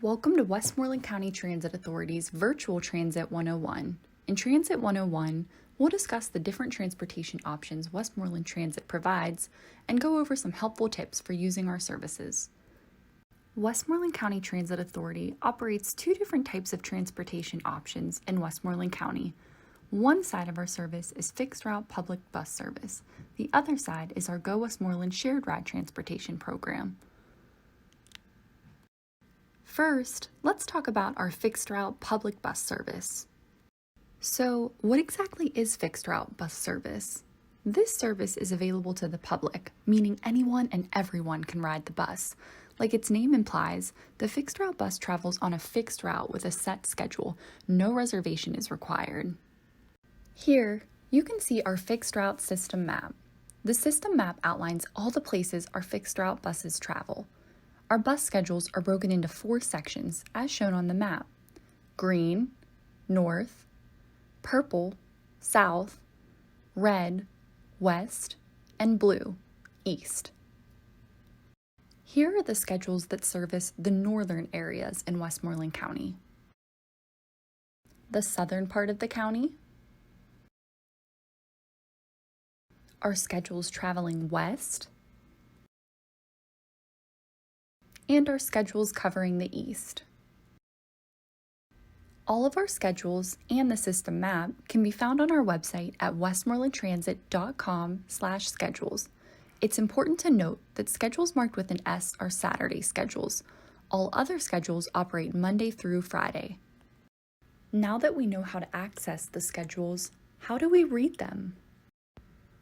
Welcome to Westmoreland County Transit Authority's Virtual Transit 101. In Transit 101, we'll discuss the different transportation options Westmoreland Transit provides and go over some helpful tips for using our services. Westmoreland County Transit Authority operates two different types of transportation options in Westmoreland County. One side of our service is fixed route public bus service. The other side is our Go Westmoreland shared ride transportation program. First, let's talk about our fixed route public bus service. So, what exactly is fixed route bus service? This service is available to the public, meaning anyone and everyone can ride the bus. Like its name implies, the fixed route bus travels on a fixed route with a set schedule. No reservation is required. Here, you can see our fixed route system map. The system map outlines all the places our fixed route buses travel. Our bus schedules are broken into 4 sections, as shown on the map: green, north, purple, south, red, west, and blue, east. Here are the schedules that service the northern areas in Westmoreland County. The southern part of the county, our schedules traveling west, and our schedules covering the east. All of our schedules and the system map can be found on our website at westmorelandtransit.com/schedules. It's important to note that schedules marked with an S are Saturday schedules. All other schedules operate Monday through Friday. Now that we know how to access the schedules, how do we read them?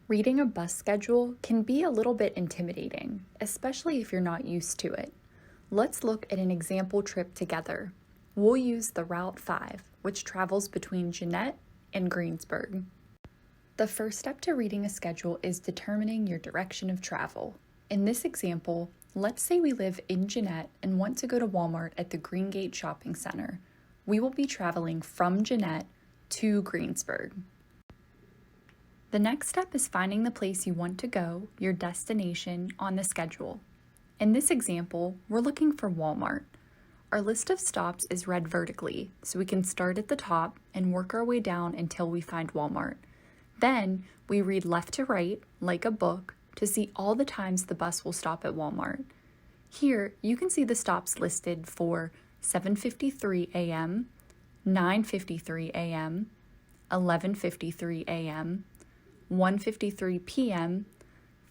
Reading a bus schedule can be a little bit intimidating, especially if you're not used to it. Let's look at an example trip together. We'll use the Route 5, which travels between Jeanette and Greensburg. The first step to reading a schedule is determining your direction of travel. In this example, let's say we live in Jeanette and want to go to Walmart at the Greengate Shopping Center. We will be traveling from Jeanette to Greensburg. The next step is finding the place you want to go, your destination, on the schedule. In this example, we're looking for Walmart. Our list of stops is read vertically, so we can start at the top and work our way down until we find Walmart. Then, we read left to right, like a book, to see all the times the bus will stop at Walmart. Here, you can see the stops listed for 7:53 a.m., 9:53 a.m., 11:53 a.m., 1:53 p.m.,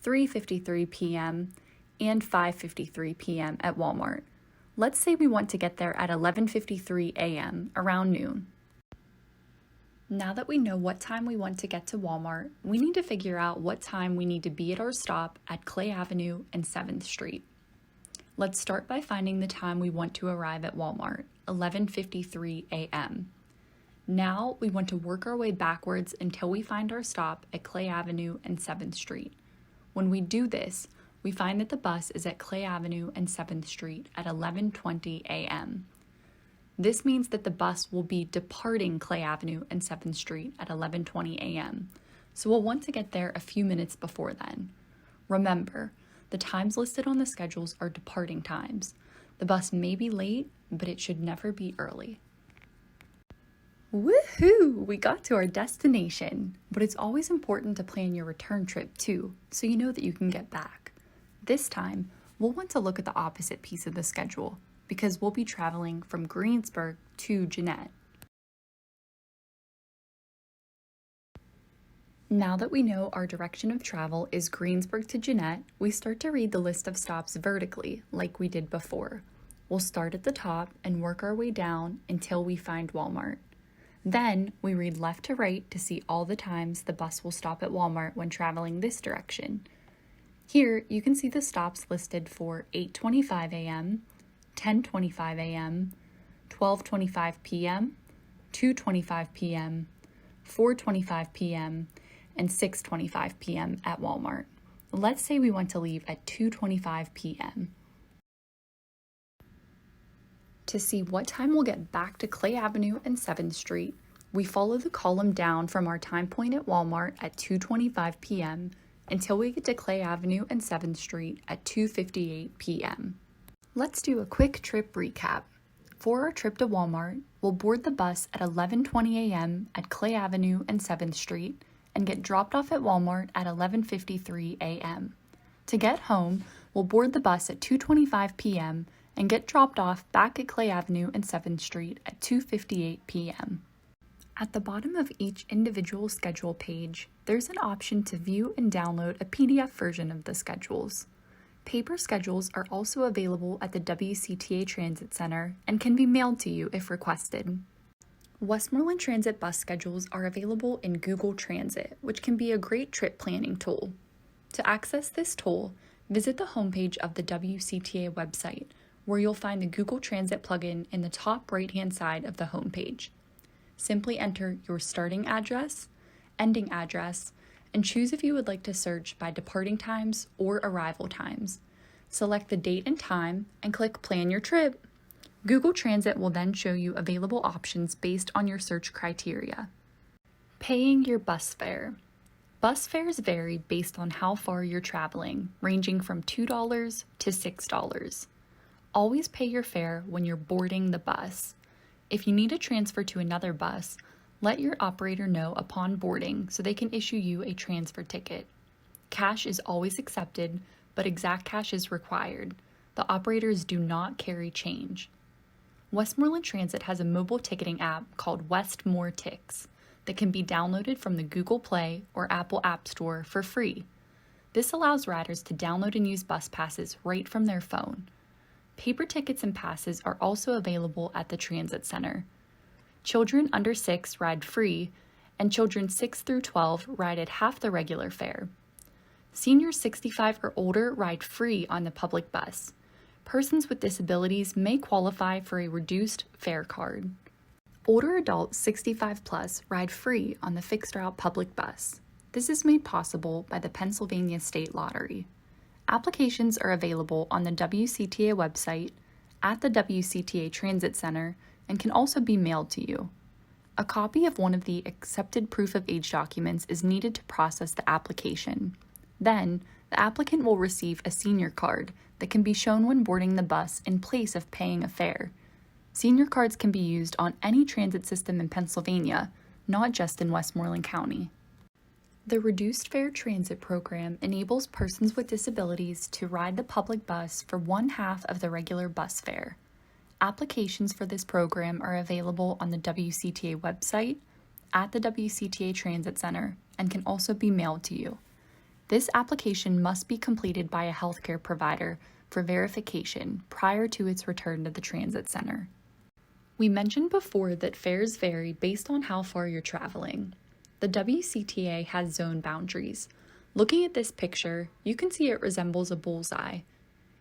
3:53 p.m., and 5:53 p.m. at Walmart. Let's say we want to get there at 11:53 a.m., around noon. Now that we know what time we want to get to Walmart, we need to figure out what time we need to be at our stop at Clay Avenue and 7th Street. Let's start by finding the time we want to arrive at Walmart, 11:53 a.m. Now we want to work our way backwards until we find our stop at Clay Avenue and 7th Street. When we do this, we find that the bus is at Clay Avenue and 7th Street at 11:20 a.m. This means that the bus will be departing Clay Avenue and 7th Street at 11:20 a.m., so we'll want to get there a few minutes before then. Remember, the times listed on the schedules are departing times. The bus may be late, but it should never be early. Woohoo! We got to our destination, but it's always important to plan your return trip too, so you know that you can get back. This time, we'll want to look at the opposite piece of the schedule because we'll be traveling from Greensburg to Jeanette. Now that we know our direction of travel is Greensburg to Jeanette, we start to read the list of stops vertically, like we did before. We'll start at the top and work our way down until we find Walmart. Then, we read left to right to see all the times the bus will stop at Walmart when traveling this direction. Here, you can see the stops listed for 8:25 a.m., 10:25 a.m., 12:25 p.m., 2:25 p.m., 4:25 p.m., and 6:25 p.m. at Walmart. Let's say we want to leave at 2:25 p.m. To see what time we'll get back to Clay Avenue and 7th Street, we follow the column down from our time point at Walmart at 2:25 p.m. until we get to Clay Avenue and 7th Street at 2:58 p.m. Let's do a quick trip recap. For our trip to Walmart, we'll board the bus at 11:20 a.m. at Clay Avenue and 7th Street and get dropped off at Walmart at 11:53 a.m. To get home, we'll board the bus at 2:25 p.m. and get dropped off back at Clay Avenue and 7th Street at 2:58 p.m. At the bottom of each individual schedule page, there's an option to view and download a PDF version of the schedules. Paper schedules are also available at the WCTA Transit Center and can be mailed to you if requested. Westmoreland Transit bus schedules are available in Google Transit, which can be a great trip planning tool. To access this tool, visit the homepage of the WCTA website, where you'll find the Google Transit plugin in the top right-hand side of the homepage. Simply enter your starting address, ending address, and choose if you would like to search by departing times or arrival times. Select the date and time and click Plan Your Trip. Google Transit will then show you available options based on your search criteria. Paying your bus fare. Bus fares vary based on how far you're traveling, ranging from $2 to $6. Always pay your fare when you're boarding the bus. If you need to transfer to another bus, let your operator know upon boarding so they can issue you a transfer ticket. Cash is always accepted, but exact cash is required. The operators do not carry change. Westmoreland Transit has a mobile ticketing app called WestmoreTix that can be downloaded from the Google Play or Apple App Store for free. This allows riders to download and use bus passes right from their phone. Paper tickets and passes are also available at the Transit Center. Children under 6 ride free, and children 6 through 12 ride at half the regular fare. Seniors 65 or older ride free on the public bus. Persons with disabilities may qualify for a reduced fare card. Older adults 65 plus ride free on the fixed route public bus. This is made possible by the Pennsylvania State Lottery. Applications are available on the WCTA website, at the WCTA Transit Center, and can also be mailed to you. A copy of one of the accepted proof of age documents is needed to process the application. Then, the applicant will receive a senior card that can be shown when boarding the bus in place of paying a fare. Senior cards can be used on any transit system in Pennsylvania, not just in Westmoreland County. The Reduced Fare Transit Program enables persons with disabilities to ride the public bus for one half of the regular bus fare. Applications for this program are available on the WCTA website, at the WCTA Transit Center, and can also be mailed to you. This application must be completed by a healthcare provider for verification prior to its return to the Transit Center. We mentioned before that fares vary based on how far you're traveling. The WCTA has zone boundaries. Looking at this picture, you can see it resembles a bullseye.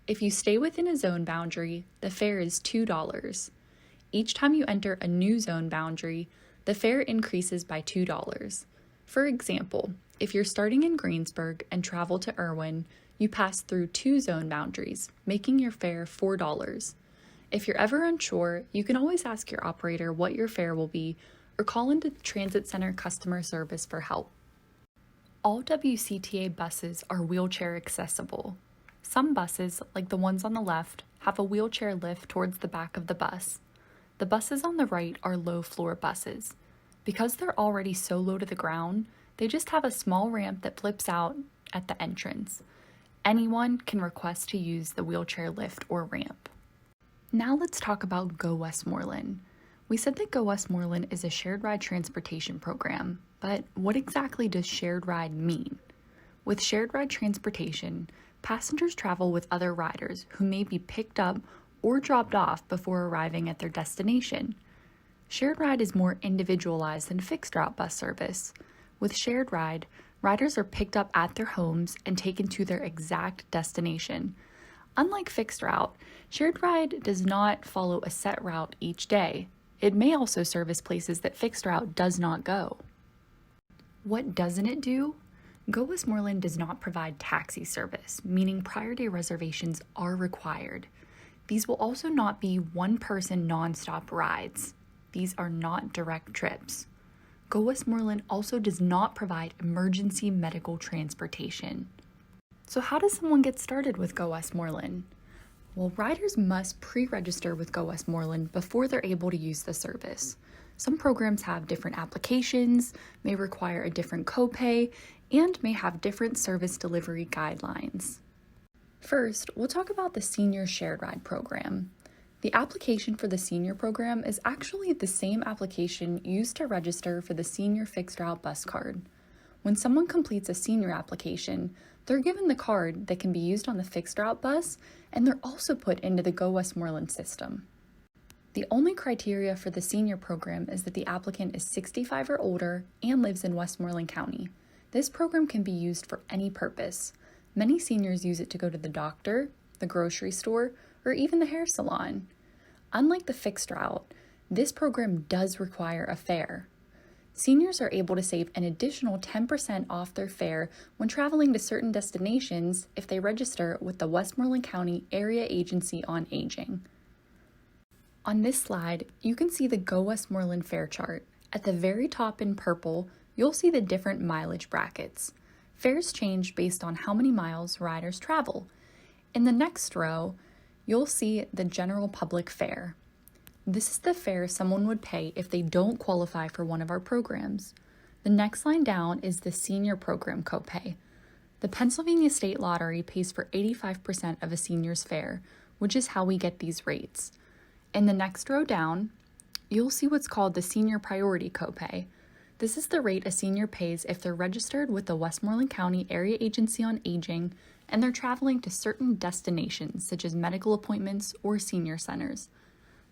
If you stay within a zone boundary, the fare is $2. Each time you enter a new zone boundary, the fare increases by $2. For example, if you're starting in Greensburg and travel to Irwin, you pass through 2 zone boundaries, making your fare $4. If you're ever unsure, you can always ask your operator what your fare will be or call into the Transit Center customer service for help. All WCTA buses are wheelchair accessible. Some buses, like the ones on the left, have a wheelchair lift towards the back of the bus. The buses on the right are low-floor buses. Because they're already so low to the ground, they just have a small ramp that flips out at the entrance. Anyone can request to use the wheelchair lift or ramp. Now let's talk about Go Westmoreland. We said that Go Westmoreland is a shared ride transportation program, but what exactly does shared ride mean? With shared ride transportation, passengers travel with other riders who may be picked up or dropped off before arriving at their destination. Shared ride is more individualized than fixed route bus service. With shared ride, riders are picked up at their homes and taken to their exact destination. Unlike fixed route, shared ride does not follow a set route each day. It may also service places that fixed route does not go. What doesn't it do? Go Westmoreland does not provide taxi service, meaning prior day reservations are required. These will also not be one-person nonstop rides. These are not direct trips. Go Westmoreland also does not provide emergency medical transportation. So how does someone get started with Go Westmoreland? Well, riders must pre-register with Go Westmoreland before they're able to use the service. Some programs have different applications, may require a different copay, and may have different service delivery guidelines. First, we'll talk about the Senior Shared Ride Program. The application for the senior program is actually the same application used to register for the Senior Fixed Route Bus Card. When someone completes a senior application, they're given the card that can be used on the fixed route bus, and they're also put into the Go Westmoreland system. The only criteria for the senior program is that the applicant is 65 or older and lives in Westmoreland County. This program can be used for any purpose. Many seniors use it to go to the doctor, the grocery store, or even the hair salon. Unlike the fixed route, this program does require a fare. Seniors are able to save an additional 10% off their fare when traveling to certain destinations if they register with the Westmoreland County Area Agency on Aging. On this slide, you can see the Go Westmoreland fare chart. At the very top in purple, you'll see the different mileage brackets. Fares change based on how many miles riders travel. In the next row, you'll see the general public fare. This is the fare someone would pay if they don't qualify for one of our programs. The next line down is the senior program copay. The Pennsylvania State Lottery pays for 85% of a senior's fare, which is how we get these rates. In the next row down, you'll see what's called the senior priority copay. This is the rate a senior pays if they're registered with the Westmoreland County Area Agency on Aging and they're traveling to certain destinations such as medical appointments or senior centers.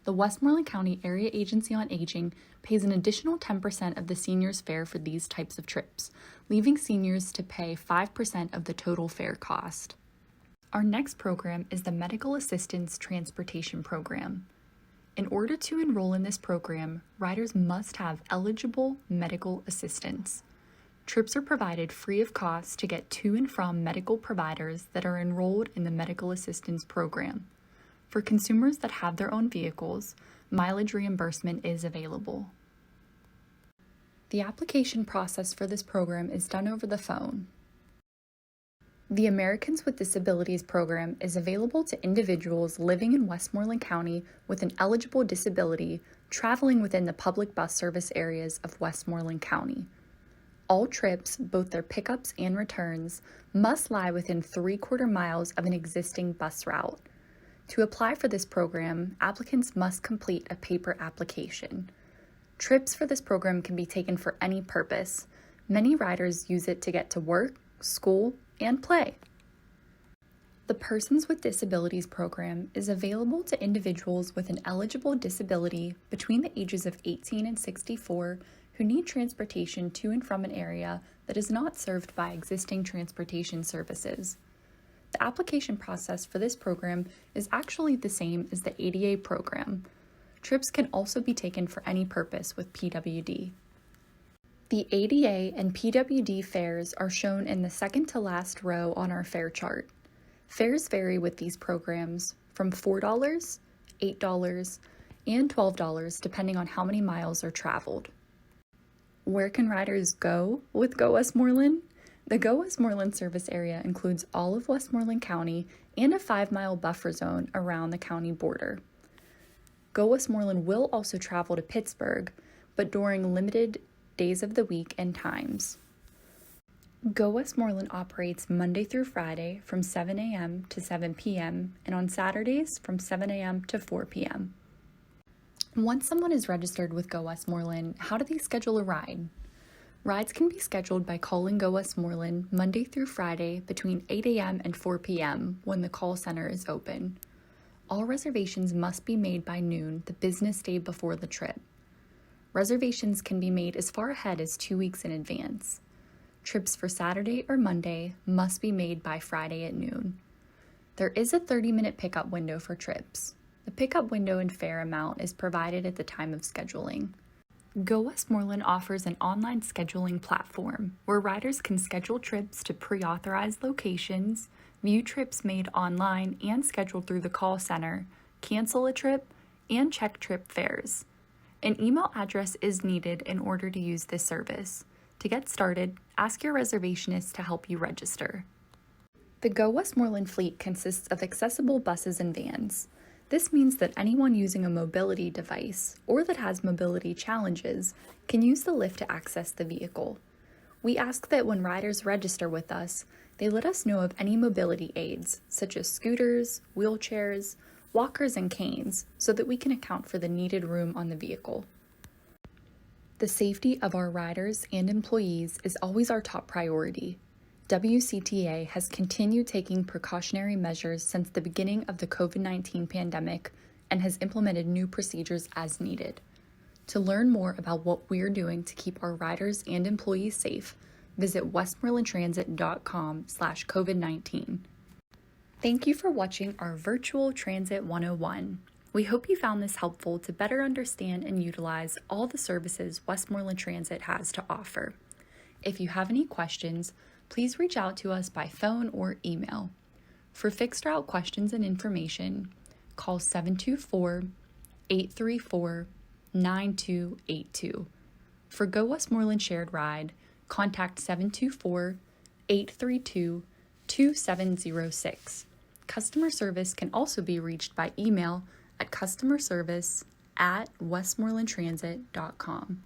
The Westmoreland County Area Agency on Aging pays an additional 10% of the senior's fare for these types of trips, leaving seniors to pay 5% of the total fare cost. Our next program is the Medical Assistance Transportation Program. In order to enroll in this program, riders must have eligible medical assistance. Trips are provided free of cost to get to and from medical providers that are enrolled in the Medical Assistance Program. For consumers that have their own vehicles, mileage reimbursement is available. The application process for this program is done over the phone. The Americans with Disabilities program is available to individuals living in Westmoreland County with an eligible disability traveling within the public bus service areas of Westmoreland County. All trips, both their pickups and returns, must lie within 3/4 miles of an existing bus route. To apply for this program, applicants must complete a paper application. Trips for this program can be taken for any purpose. Many riders use it to get to work, school, and play. The Persons with Disabilities program is available to individuals with an eligible disability between the ages of 18 and 64 who need transportation to and from an area that is not served by existing transportation services. The application process for this program is actually the same as the ADA program. Trips can also be taken for any purpose with PWD. The ADA and PWD fares are shown in the second to last row on our fare chart. Fares vary with these programs from $4, $8, and $12 depending on how many miles are traveled. Where can riders go with Go Westmoreland? The Go Westmoreland service area includes all of Westmoreland County and a 5-mile buffer zone around the county border. Go Westmoreland will also travel to Pittsburgh, but during limited days of the week and times. Go Westmoreland operates Monday through Friday from 7 a.m. to 7 p.m. and on Saturdays from 7 a.m. to 4 p.m. Once someone is registered with Go Westmoreland, how do they schedule a ride? Rides can be scheduled by calling Go Westmoreland Monday through Friday between 8 a.m. and 4 p.m. when the call center is open. All reservations must be made by noon the business day before the trip. Reservations can be made as far ahead as 2 weeks in advance. Trips for Saturday or Monday must be made by Friday at noon. There is a 30-minute pickup window for trips. The pickup window and fare amount is provided at the time of scheduling. Go Westmoreland offers an online scheduling platform where riders can schedule trips to pre-authorized locations, view trips made online and scheduled through the call center, cancel a trip, and check trip fares. An email address is needed in order to use this service. To get started, ask your reservationist to help you register. The Go Westmoreland fleet consists of accessible buses and vans. This means that anyone using a mobility device or that has mobility challenges can use the lift to access the vehicle. We ask that when riders register with us, they let us know of any mobility aids, such as scooters, wheelchairs, walkers, and canes, so that we can account for the needed room on the vehicle. The safety of our riders and employees is always our top priority. WCTA has continued taking precautionary measures since the beginning of the COVID-19 pandemic and has implemented new procedures as needed. To learn more about what we're doing to keep our riders and employees safe, visit westmorelandtransit.com/COVID-19. Thank you for watching our Virtual Transit 101. We hope you found this helpful to better understand and utilize all the services Westmoreland Transit has to offer. If you have any questions, please reach out to us by phone or email. For fixed route questions and information, call 724-834-9282. For Go Westmoreland Shared Ride, contact 724-832-2706. Customer service can also be reached by email at customerservice@westmorelandtransit.com.